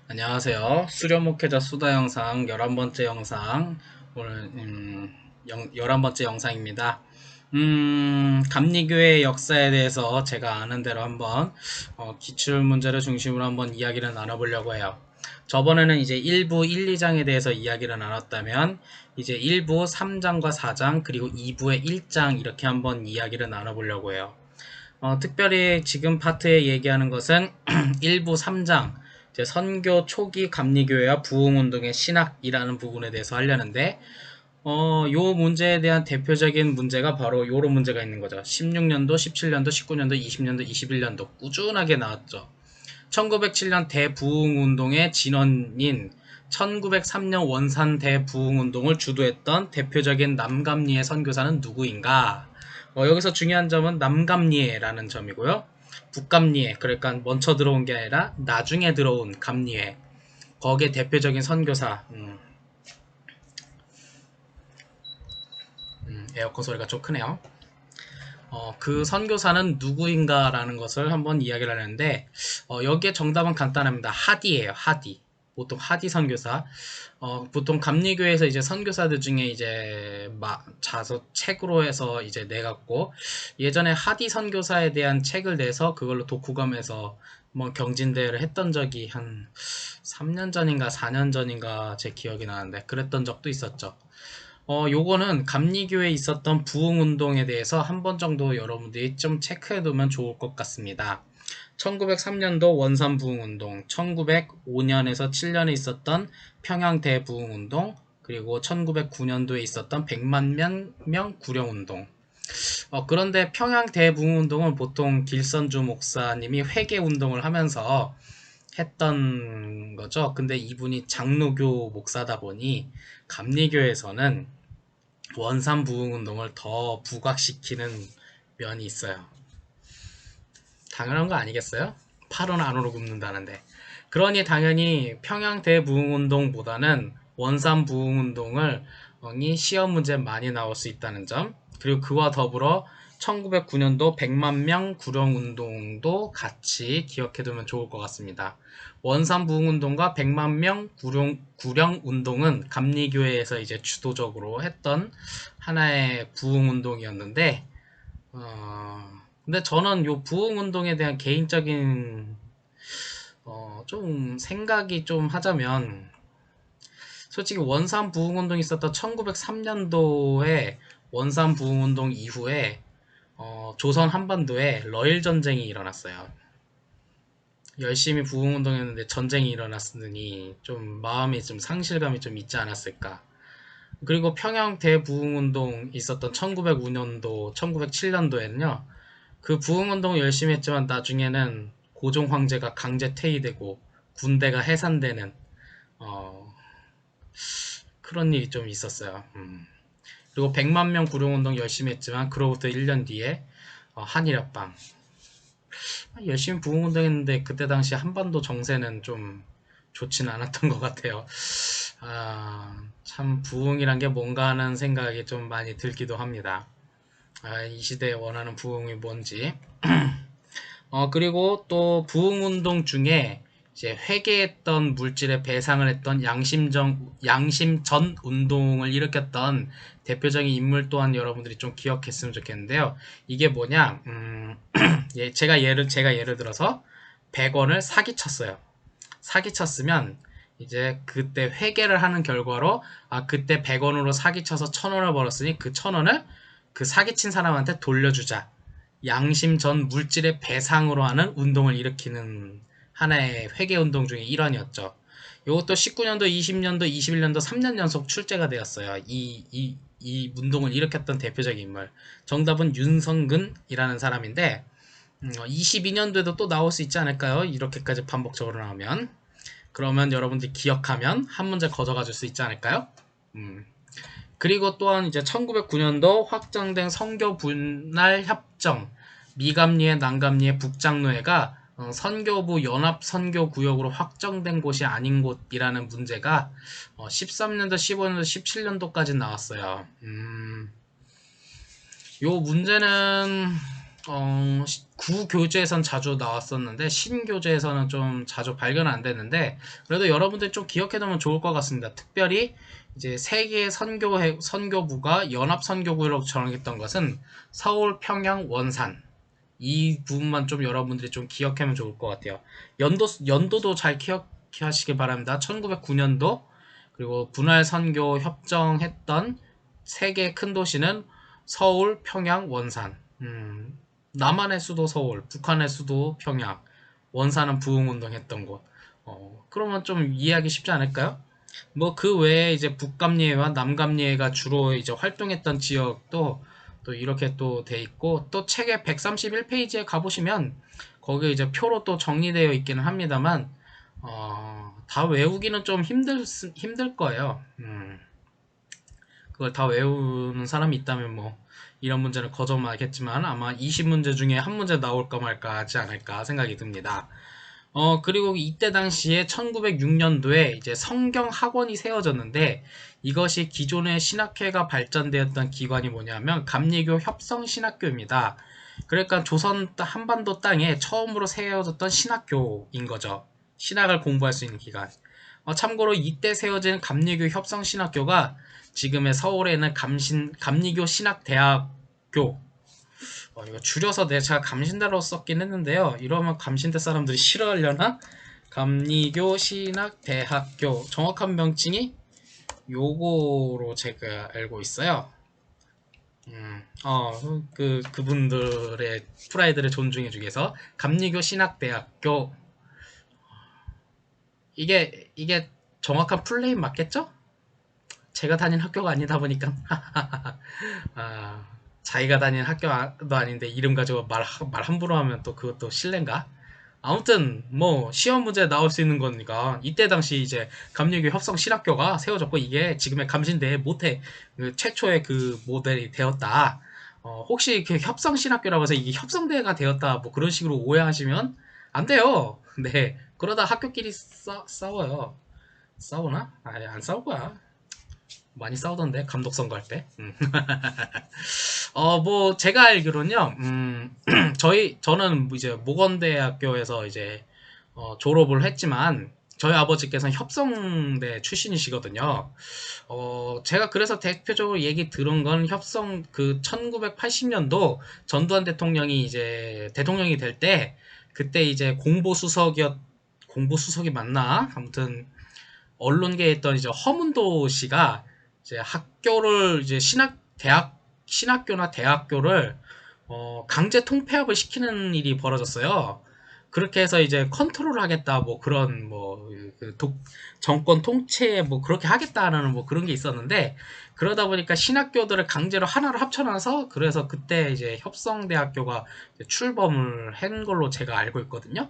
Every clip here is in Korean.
안녕하세요. 수료목회자 수다 영상 11번째 영상. 오늘 11번째 영상입니다. 감리교회 역사에 대해서 제가 아는 대로 한번 기출 문제를 중심으로 한번 이야기를 나눠보려고 해요. 저번에는 이제 1부 1, 2장에 대해서 이야기를 나눴다면 이제 1부 3장과 4장 그리고 2부의 1장 이렇게 한번 이야기를 나눠보려고 해요. 특별히 지금 파트에 얘기하는 것은 1부 3장 선교 초기 감리교회와 부흥운동의 신학이라는 부분에 대해서 하려는데 요 문제에 대한 대표적인 문제가 바로 요런 문제가 있는 거죠. 16년도, 17년도, 19년도, 20년도, 21년도 꾸준하게 나왔죠. 1907년 대부흥운동의 진원인 1903년 원산 대부흥운동을 주도했던 대표적인 남감리의 선교사는 누구인가? 여기서 중요한 점은 남감리에라는 점이고요. 북감리에, 그러니까 먼저 들어온 게 아니라 나중에 들어온 감리에, 거기에 대표적인 선교사. 에어컨 소리가 좀 크네요. 그 선교사는 누구인가라는 것을 한번 이야기를 하는데, 여기에 정답은 간단합니다. 하디예요, 하디. 보통 하디 선교사. 보통 감리교에서 이제 선교사들 중에 이제 자서 책으로 해서 이제 내갖고, 예전에 하디 선교사에 대한 책을 내서 그걸로 독후감해서 뭐 경진대회를 했던 적이 한 3년 전인가 4년 전인가 제 기억이 나는데, 그랬던 적도 있었죠. 요거는 감리교에 있었던 부흥운동에 대해서 한 번 정도 여러분들이 좀 체크해두면 좋을 것 같습니다. 1903년도 원산 부흥운동, 1905년에서 7년에 있었던 평양 대부흥운동, 그리고 1909년도에 있었던 100만 명 구령운동. 그런데 평양 대부흥운동은 보통 길선주 목사님이 회개운동을 하면서 했던 거죠. 근데 이분이 장로교 목사다 보니 감리교에서는 원산 부흥운동을 더 부각시키는 면이 있어요. 당연한 거 아니겠어요? 팔은 안으로 굽는다는데. 그러니 당연히 평양 대부흥운동보다는 원산 부흥운동을 시험 문제 많이 나올 수 있다는 점, 그리고 그와 더불어 1909년도 100만 명 구령운동도 같이 기억해두면 좋을 것 같습니다. 원산 부흥운동과 100만 명 구령운동은 감리교회에서 이제 주도적으로 했던 하나의 부흥운동이었는데, 근데 저는 요 부흥운동에 대한 개인적인 좀 생각이 좀 하자면, 솔직히 원산 부흥운동이 있었던 1903년도에 원산 부흥운동 이후에 조선 한반도에 러일 전쟁이 일어났어요. 열심히 부흥운동했는데 전쟁이 일어났으니 좀 마음이 좀 상실감이 좀 있지 않았을까. 그리고 평양 대부흥운동 있었던 1905년도, 1907년도에는요. 그 부흥운동을 열심히 했지만 나중에는 고종 황제가 강제 퇴위되고 군대가 해산되는 어, 그런 일이 좀 있었어요. 그리고 100만 명 구룡운동 열심히 했지만 그로부터 1년 뒤에 한일협방. 열심히 부흥운동했는데 그때 당시 한반도 정세는 좀 좋지는 않았던 것 같아요. 참 부흥이란 게 뭔가 하는 생각이 좀 많이 들기도 합니다. 이 시대에 원하는 부흥이 뭔지. 그리고 또 부흥운동 중에 이제 회개했던 물질에 배상을 했던 양심전 운동을 일으켰던 대표적인 인물 또한 여러분들이 좀 기억했으면 좋겠는데요. 이게 뭐냐, 제가 예를 들어서 100원을 사기쳤어요. 사기쳤으면 이제 그때 회계를 하는 결과로 그때 100원으로 사기쳐서 1000원을 벌었으니 그 1000원을 그 사기친 사람한테 돌려주자. 양심 전 물질의 배상으로 하는 운동을 일으키는 하나의 회계운동 중의 일환이었죠. 이것도 19년도, 20년도, 21년도 3년 연속 출제가 되었어요. 이 운동을 일으켰던 대표적인 인물. 정답은 윤성근이라는 사람인데, 22년도에도 또 나올 수 있지 않을까요? 이렇게까지 반복적으로 나오면. 그러면 여러분들이 기억하면 한 문제 거저가 줄 수 있지 않을까요? 그리고 또한 이제 1909년도 확정된 선교 분할 협정, 미감리회, 남감리회, 북장로회가 선교부 연합선교구역으로 확정된 곳이 아닌 곳이라는 문제가 13년도, 15년도, 17년도까지 나왔어요. 요 문제는 구교재에선 자주 나왔었는데 신교재에서는 좀 자주 발견 안 됐는데 그래도 여러분들 좀 기억해두면 좋을 것 같습니다. 특별히 이제 세계 선교부가 연합선교구로 정했던 것은 서울, 평양, 원산 이 부분만 좀 여러분들이 좀 기억하면 좋을 것 같아요. 연도도 잘 기억하시길 바랍니다. 1909년도 그리고 분할 선교 협정했던 세계 큰 도시는 서울, 평양, 원산. 남한의 수도 서울, 북한의 수도 평양, 원산은 부흥운동 했던 곳. 그러면 좀 이해하기 쉽지 않을까요? 뭐 그 외에 이제 북감리회와 남감리회가 주로 이제 활동했던 지역도 또 이렇게 또 돼 있고 또 책의 131페이지에 가보시면 거기 이제 표로 또 정리되어 있기는 합니다만 다 외우기는 좀 힘들 거예요. 그걸 다 외우는 사람이 있다면 뭐 이런 문제는 거절하겠지만 아마 20문제 중에 한 문제 나올까 말까 하지 않을까 생각이 듭니다. 그리고 이때 당시에 1906년도에 이제 성경 학원이 세워졌는데 이것이 기존의 신학회가 발전되었던 기관이 뭐냐면 감리교 협성신학교입니다. 그러니까 조선 한반도 땅에 처음으로 세워졌던 신학교인 거죠. 신학을 공부할 수 있는 기관. 참고로 이때 세워진 감리교 협성신학교가 지금의 서울에 있는 감리교 신학대학교 이거 줄여서 제가 감신대로 썼긴 했는데요. 이러면 감신대 사람들이 싫어하려나? 감리교 신학대학교 정확한 명칭이 요거로 제가 알고 있어요. 그분들의 프라이드를 존중해주기 위해서 감리교 신학대학교 이게 정확한 플레임 맞겠죠? 제가 다닌 학교가 아니다 보니까 자기가 다닌 학교도 아닌데 이름 가지고 말 함부로 하면 또 그것도 실례인가? 아무튼 뭐 시험 문제 나올 수 있는 거니까 이때 당시 이제 감리교 협성 신학교가 세워졌고 이게 지금의 감신대의 모태 최초의 그 모델이 되었다. 혹시 그 협성 신학교라고 해서 이게 협성대가 되었다 뭐 그런 식으로 오해하시면 안 돼요. 네 그러다 학교끼리 싸워요. 싸우나? 아니 안 싸울 거야. 많이 싸우던데 감독 선거할 때. 뭐 제가 알기로는요. 저는 이제 모건대학교에서 이제 졸업을 했지만 저희 아버지께서는 협성대 출신이시거든요. 제가 그래서 대표적으로 얘기 들은 건 협성 그 1980년도 전두환 대통령이 이제 대통령이 될 때 그때 이제 공보수석이 맞나? 아무튼 언론계에 있던 이제 허문도 씨가 이제 학교를 이제 신학교나 대학교를 강제 통폐합을 시키는 일이 벌어졌어요. 그렇게 해서 이제 컨트롤 하겠다 뭐 그런 정권 통치 뭐 그렇게 하겠다라는 뭐 그런 게 있었는데 그러다 보니까 신학교들을 강제로 하나로 합쳐놔서 그래서 그때 이제 협성대학교가 출범을 한 걸로 제가 알고 있거든요.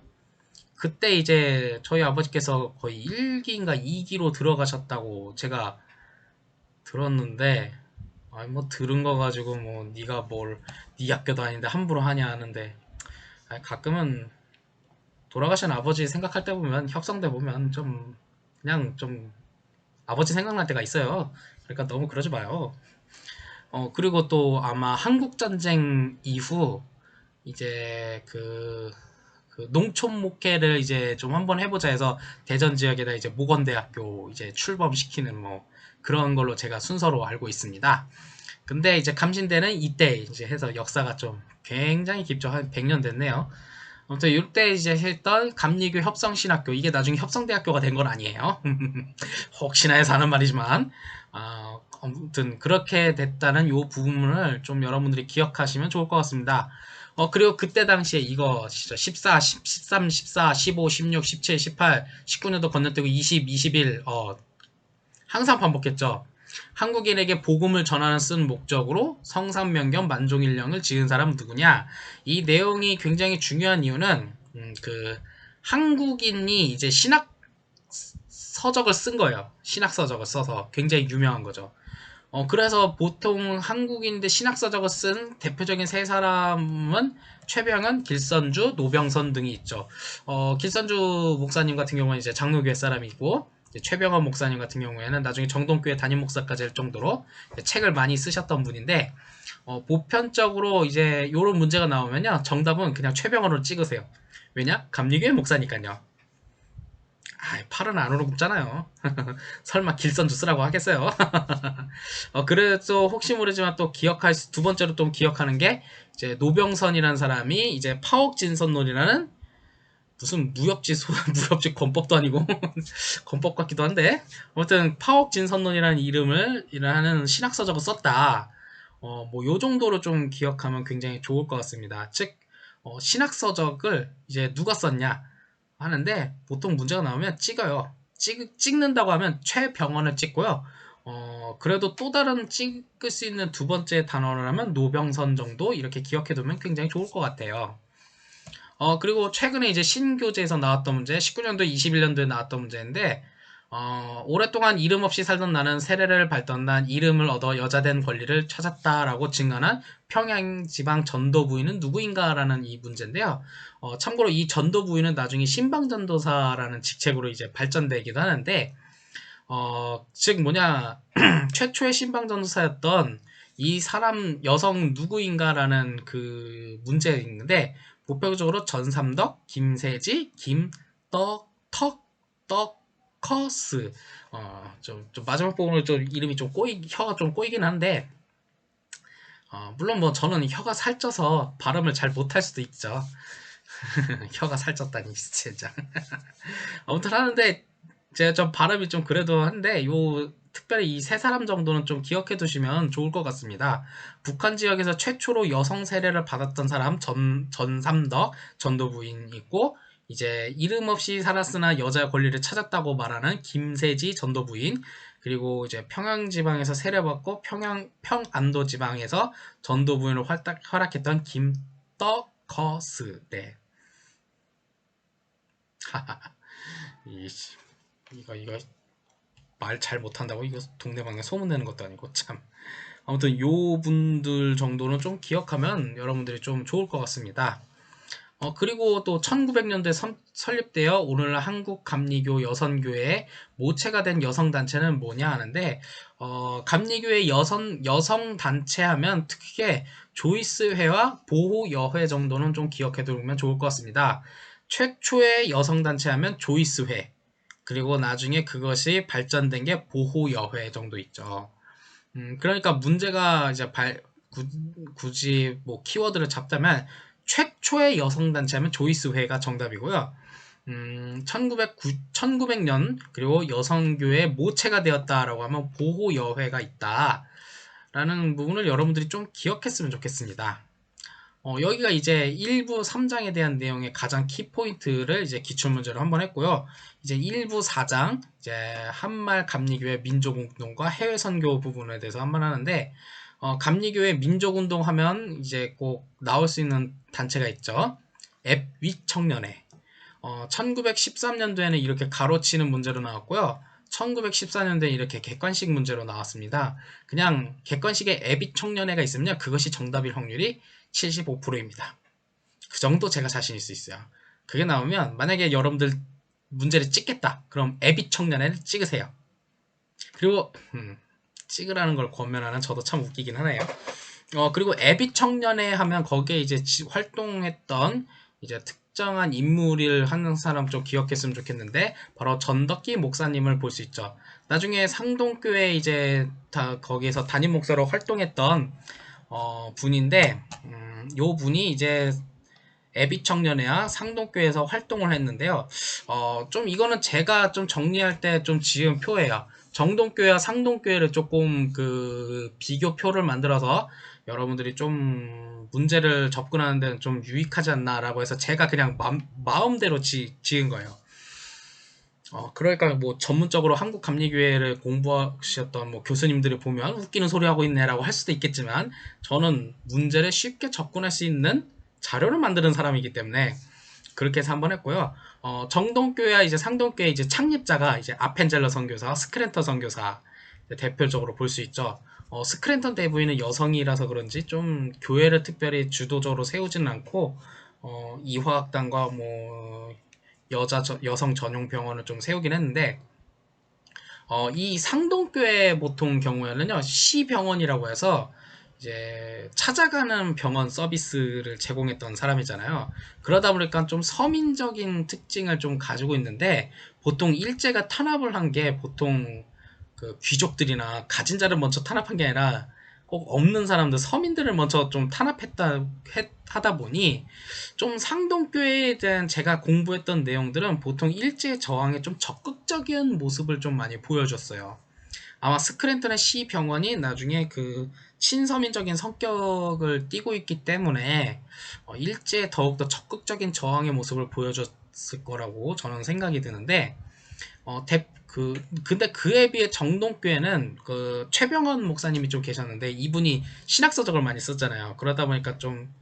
그때 이제 저희 아버지께서 거의 1기인가 2기로 들어가셨다고 제가 들었는데 아니 뭐 들은 거 가지고 뭐 네가 네 학교도 아닌데 함부로 하냐 하는데 가끔은 돌아가신 아버지 생각할 때 보면 협성대 보면 좀 그냥 좀 아버지 생각날 때가 있어요. 그러니까 너무 그러지 마요. 그리고 또 아마 한국전쟁 이후 이제 그 농촌 목회를 이제 좀 한번 해보자 해서 대전 지역에다 이제 모건대학교 이제 출범시키는 뭐 그런 걸로 제가 순서로 알고 있습니다. 근데 이제 감신대는 이때 이제 해서 역사가 좀 굉장히 깊죠. 한 100년 됐네요. 아무튼 이때 이제 했던 감리교 협성신학교 이게 나중에 협성대학교가 된 건 아니에요. 혹시나 해서 하는 말이지만 아무튼 그렇게 됐다는 요 부분을 좀 여러분들이 기억하시면 좋을 것 같습니다. 그리고 그때 당시에 이거 진짜 14, 13, 14, 15, 16, 17, 18, 19년도 건너뛰고 20, 21 항상 반복했죠. 한국인에게 복음을 전하는 쓴 목적으로 성삼명경 만종일령을 지은 사람은 누구냐? 이 내용이 굉장히 중요한 이유는 그 한국인이 이제 신학 서적을 쓴 거예요. 신학 서적을 써서 굉장히 유명한 거죠. 그래서 보통 한국인데 신학서적을 쓴 대표적인 세 사람은 최병은, 길선주, 노병선 등이 있죠. 길선주 목사님 같은 경우는 이제 장로교회 사람이고 최병원 목사님 같은 경우에는 나중에 정동교회 담임 목사까지 할 정도로 책을 많이 쓰셨던 분인데, 보편적으로 이제 요런 문제가 나오면요, 정답은 그냥 최병원으로 찍으세요. 왜냐? 감리교회 목사니까요. 팔은 안 오르잖아요. 설마 길선주 쓰라고 하겠어요? 그래도 혹시 모르지만 또 두 번째로 또 기억하는 게, 이제 노병선이라는 사람이 이제 파옥진선론이라는 무슨 무협지 권법도 아니고 권법 같기도 한데, 아무튼 파옥진선론이라는 이름을 하는 신학서적을 썼다. 뭐 요 정도로 좀 기억하면 굉장히 좋을 것 같습니다. 즉, 신학서적을 이제 누가 썼냐 하는데, 보통 문제가 나오면 찍어요. 찍는다고 하면 최병원을 찍고요. 그래도 또 다른 찍을 수 있는 두 번째 단어를 하면 노병선 정도 이렇게 기억해두면 굉장히 좋을 것 같아요. 그리고 최근에 이제 신교재에서 나왔던 문제, 19년도, 21년도에 나왔던 문제인데, 오랫동안 이름 없이 살던 나는 세례를 밟던 난 이름을 얻어 여자된 권리를 찾았다라고 증언한 평양지방 전도부인은 누구인가라는 이 문제인데요. 참고로 이 전도부인은 나중에 신방전도사라는 직책으로 이제 발전되기도 하는데, 즉 뭐냐, 최초의 신방전도사였던 이 사람 여성 누구인가라는 그 문제가 있는데, 보편적으로 전삼덕, 김세지, 떡커스. 좀 마지막 부분으로 좀 이름이 좀 혀가 좀 꼬이긴 한데, 물론 뭐 저는 혀가 살쪄서 발음을 잘 못할 수도 있죠. 혀가 살쪘다니 진짜. 아무튼 하는데, 제가 좀 발음이 좀 그래도 한데, 특별히 이 세 사람 정도는 좀 기억해 두시면 좋을 것 같습니다. 북한 지역에서 최초로 여성 세례를 받았던 사람 전삼덕 전도부인 있고, 이제 이름 없이 살았으나 여자 권리를 찾았다고 말하는 김세지 전도부인, 그리고 이제 평양 지방에서 세례받고 평안도 지방에서 전도부인으로 활약했던 김떡커스. 네. 이거 말 잘 못한다고 이거 동네방네 소문내는 것도 아니고 참. 아무튼 요 분들 정도는 좀 기억하면 여러분들이 좀 좋을 것 같습니다. 그리고 또 1900년대 설립되어 오늘 한국감리교 여선교회의 모체가 된 여성단체는 뭐냐 하는데, 감리교회 여성단체 하면 특히 조이스회와 보호여회 정도는 좀 기억해 두면 좋을 것 같습니다. 최초의 여성단체 하면 조이스회, 그리고 나중에 그것이 발전된 게 보호여회 정도 있죠. 그러니까 문제가 이제 굳이 뭐 키워드를 잡자면, 최초의 여성단체하면 조이스회가 정답이고요. 1900년 그리고 여성교회 모체가 되었다라고 하면 보호여회가 있다라는 부분을 여러분들이 좀 기억했으면 좋겠습니다. 여기가 이제 1부 3장에 대한 내용의 가장 키포인트를 이제 기출문제로 한번 했고요. 이제 1부 4장, 이제 한말 감리교회 민족운동과 해외선교 부분에 대해서 한번 하는데, 감리교회 민족운동 하면 이제 꼭 나올 수 있는 단체가 있죠. 앱윗 청년회. 1913년도에는 이렇게 가로치는 문제로 나왔고요. 1914년도에 이렇게 객관식 문제로 나왔습니다. 그냥 객관식에 앱윗 청년회가 있으면 그것이 정답일 확률이 75%입니다. 그 정도 제가 자신 있을 수 있어요. 그게 나오면 만약에 여러분들 문제를 찍겠다, 그럼 앱윗 청년회를 찍으세요. 그리고 찍으라는 걸 권면하는 저도 참 웃기긴 하네요. 그리고 앱윗 청년회 하면 거기에 이제 활동했던 이제 특정한 인물을 하는 사람 좀 기억했으면 좋겠는데, 바로 전덕기 목사님을 볼 수 있죠. 나중에 상동교회 이제 거기에서 담임 목사로 활동했던 분인데, 요 분이 이제 앱윗 청년회와 상동교회에서 활동을 했는데요. 좀 이거는 제가 좀 정리할 때 좀 지은 표예요. 정동교회와 상동교회를 조금 그 비교표를 만들어서 여러분들이 좀 문제를 접근하는 데는 좀 유익하지 않나라고 해서 제가 그냥 마음대로 지은 거예요. 그러니까 뭐 전문적으로 한국감리교회를 공부하셨던 뭐 교수님들이 보면 웃기는 소리 하고 있네라고 할 수도 있겠지만, 저는 문제를 쉽게 접근할 수 있는 자료를 만드는 사람이기 때문에 그렇게 해서 한번 했고요. 정동교회와 이제 상동교회 이제 창립자가 이제 아펜젤러 선교사, 스크랜턴 선교사 대표적으로 볼 수 있죠. 스크랜턴 대부인은 여성이라서 그런지 좀 교회를 특별히 주도적으로 세우지는 않고, 이화학당과 뭐 여성 전용 병원을 좀 세우긴 했는데, 이 상동교회 보통 경우에는요, 시병원이라고 해서 이제 찾아가는 병원 서비스를 제공했던 사람이잖아요. 그러다 보니까 좀 서민적인 특징을 좀 가지고 있는데, 보통 일제가 탄압을 한 게 보통 그 귀족들이나 가진 자를 먼저 탄압한 게 아니라 꼭 없는 사람들, 서민들을 먼저 좀 하다 보니 좀 상동교회에 대한 제가 공부했던 내용들은 보통 일제 저항에 좀 적극적인 모습을 좀 많이 보여줬어요. 아마 스크랜턴의 시병원이 나중에 그 친서민적인 성격을 띠고 있기 때문에 일제에 더욱더 적극적인 저항의 모습을 보여줬을 거라고 저는 생각이 드는데, 근데 그에 비해 정동교회는 그 최병원 목사님이 좀 계셨는데, 이분이 신학서적을 많이 썼잖아요. 그러다 보니까 좀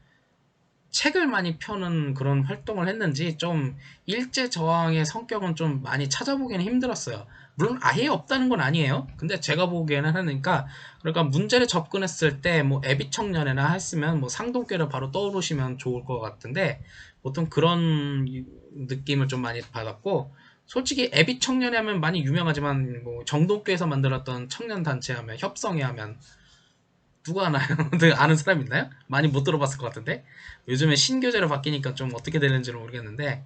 책을 많이 펴는 그런 활동을 했는지 좀 일제 저항의 성격은 좀 많이 찾아보기는 힘들었어요. 물론 아예 없다는 건 아니에요. 근데 제가 보기에는 하니까, 그러니까 문제를 접근했을 때 뭐 애비 청년회나 했으면 뭐 상동교를 바로 떠오르시면 좋을 것 같은데, 보통 그런 느낌을 좀 많이 받았고, 솔직히 애비 청년회 하면 많이 유명하지만 뭐 정동교에서 만들었던 청년 단체 하면 협성회 하면 누가 아나요? 아는 사람 있나요? 많이 못 들어봤을 것 같은데, 요즘에 신교재로 바뀌니까 좀 어떻게 되는지는 모르겠는데,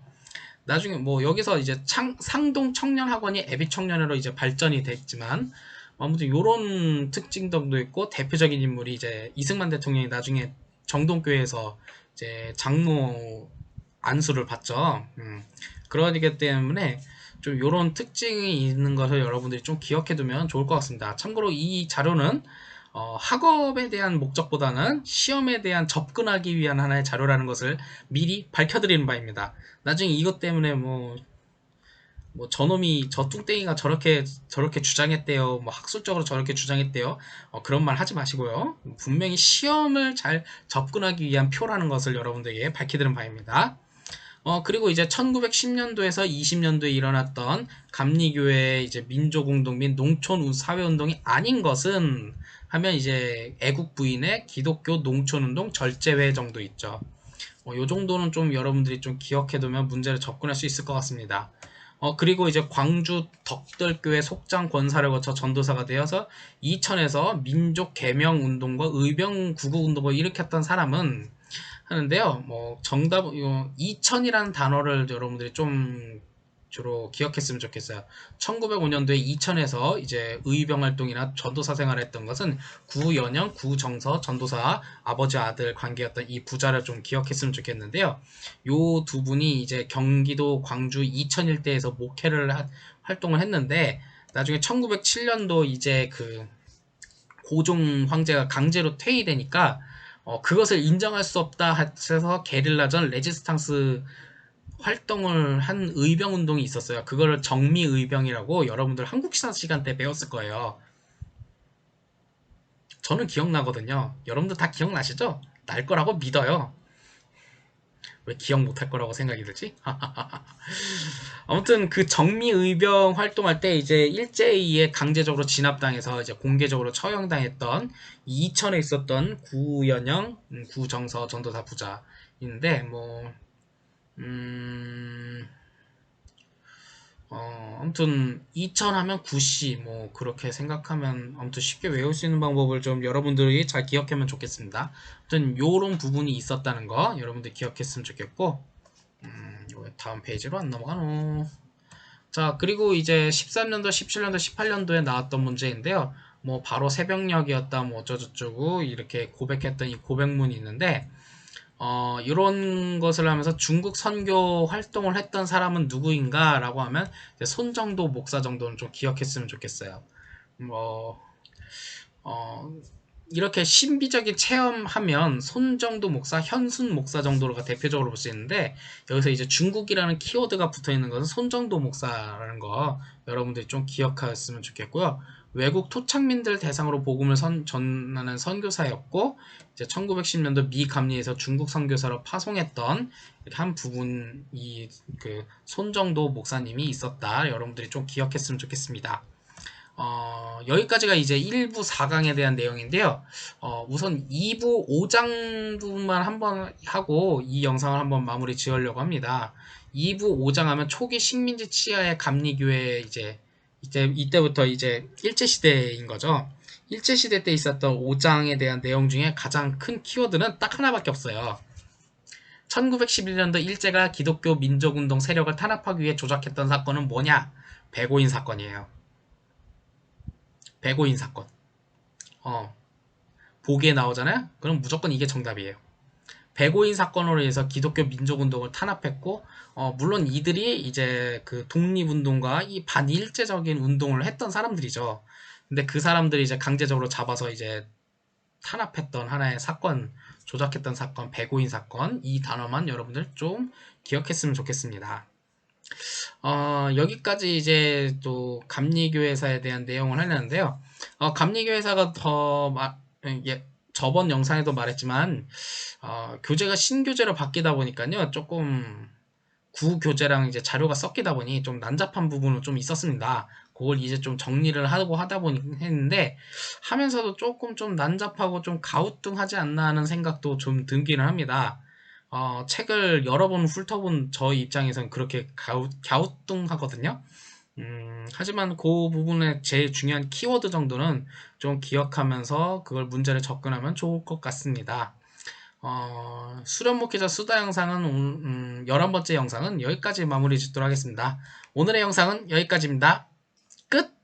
나중에 뭐 여기서 이제 상동 청년학원이 애비 청년회로 이제 발전이 됐지만, 아무튼 요런 특징도 있고, 대표적인 인물이 이제 이승만 대통령이 나중에 정동교회에서 이제 장로 안수를 받죠. 그러기 때문에 좀 요런 특징이 있는 것을 여러분들이 좀 기억해 두면 좋을 것 같습니다. 참고로 이 자료는 학업에 대한 목적보다는 시험에 대한 접근하기 위한 하나의 자료라는 것을 미리 밝혀드리는 바입니다. 나중에 이것 때문에 뭐 저놈이 저 뚱땡이가 저렇게 주장했대요, 뭐 학술적으로 저렇게 주장했대요, 그런 말 하지 마시고요. 분명히 시험을 잘 접근하기 위한 표라는 것을 여러분들에게 밝혀드리는 바입니다. 그리고 이제 1910년도에서 20년도에 일어났던 감리교회의 이제 민족운동 및 농촌 사회운동이 아닌 것은 하면 이제 애국 부인의 기독교 농촌운동 절제회 정도 있죠. 요 정도는 좀 여러분들이 좀 기억해두면 문제를 접근할 수 있을 것 같습니다. 그리고 이제 광주 덕들교회 속장 권사를 거쳐 전도사가 되어서 이천에서 민족 개명 운동과 의병 구국 운동을 일으켰던 사람은 하는데요. 뭐 정답, 이천이라는 단어를 여러분들이 좀 주로 기억했으면 좋겠어요. 1905년도에 이천에서 이제 의병 활동이나 전도사 생활을 했던 것은 구연영, 구정서 전도사 아버지 아들 관계였던 이 부자를 좀 기억했으면 좋겠는데요. 요 두 분이 이제 경기도 광주 이천 일대에서 활동을 했는데, 나중에 1907년도 이제 그 고종 황제가 강제로 퇴위되니까 그것을 인정할 수 없다 해서 게릴라전 레지스탕스 활동을 한 의병 운동이 있었어요. 그거를 정미의병이라고 여러분들 한국사 시간 때 배웠을 거예요. 저는 기억나거든요. 여러분들 다 기억나시죠? 날 거라고 믿어요. 왜 기억 못할 거라고 생각이 들지? 아무튼 그 정미의병 활동할 때 이제 일제에 의해 강제적으로 진압당해서 이제 공개적으로 처형당했던 이천에 있었던 구연영, 구정서 전도사 부자인데, 뭐 음, 아무튼 이천하면 구씨, 뭐 그렇게 생각하면 아무튼 쉽게 외울 수 있는 방법을 좀 여러분들이 잘 기억하면 좋겠습니다. 아무튼 요런 부분이 있었다는 거 여러분들 기억했으면 좋겠고, 다음 페이지로 안 넘어가노. 자, 그리고 이제 13년도, 17년도, 18년도에 나왔던 문제인데요. 뭐 바로 새벽녘이었다, 뭐 어쩌고저쩌고 이렇게 고백했던 이 고백문이 있는데, 이런 것을 하면서 중국 선교 활동을 했던 사람은 누구인가 라고 하면 손정도 목사 정도는 좀 기억했으면 좋겠어요. 뭐 어, 이렇게 신비적인 체험하면 손정도 목사, 현순 목사 정도가 대표적으로 볼 수 있는데, 여기서 이제 중국이라는 키워드가 붙어 있는 것은 손정도 목사라는 거 여러분들이 좀 기억하셨으면 좋겠고요. 외국 토착민들 대상으로 복음을 전하는 선교사였고, 이제 1910년도 미 감리에서 중국 선교사로 파송했던 한 부분이 그 손정도 목사님이 있었다. 여러분들이 좀 기억했으면 좋겠습니다. 여기까지가 이제 1부 4강에 대한 내용인데요. 우선 2부 5장 부분만 한번 하고 이 영상을 한번 마무리 지으려고 합니다. 2부 5장 하면 초기 식민지 치하의 감리교회 이제 이때부터 이제 일제시대인 거죠. 일제시대 때 있었던 5장에 대한 내용 중에 가장 큰 키워드는 딱 하나밖에 없어요. 1911년도 일제가 기독교 민족운동 세력을 탄압하기 위해 조작했던 사건은 뭐냐? 백오인 사건이에요. 백오인 사건. 보기에 나오잖아요? 그럼 무조건 이게 정답이에요. 백오인 사건으로 해서 기독교 민족운동을 탄압했고, 물론 이들이 이제 그 독립운동과 이 반일제적인 운동을 했던 사람들이죠. 근데 그 사람들이 이제 강제적으로 잡아서 이제 탄압했던 하나의 사건, 조작했던 사건, 백오인 사건, 이 단어만 여러분들 좀 기억했으면 좋겠습니다. 여기까지 이제 또 감리교회사에 대한 내용을 하려는데요. 감리교회사가 저번 영상에도 말했지만, 교재가 신교재로 바뀌다 보니까요, 조금 구교재랑 이제 자료가 섞이다 보니 좀 난잡한 부분은 좀 있었습니다. 그걸 이제 좀 정리를 하고 하다 보니 했는데, 하면서도 조금 좀 난잡하고 좀 가우뚱하지 않나 하는 생각도 좀 들기는 합니다. 책을 여러 번 훑어본 저 입장에서는 그렇게 갸우뚱하거든요. 하지만 그 부분에 제일 중요한 키워드 정도는 좀 기억하면서 그걸 문제를 접근하면 좋을 것 같습니다. 수련 목회자 수다 영상은 11번째 영상은 여기까지 마무리 짓도록 하겠습니다. 오늘의 영상은 여기까지입니다. 끝!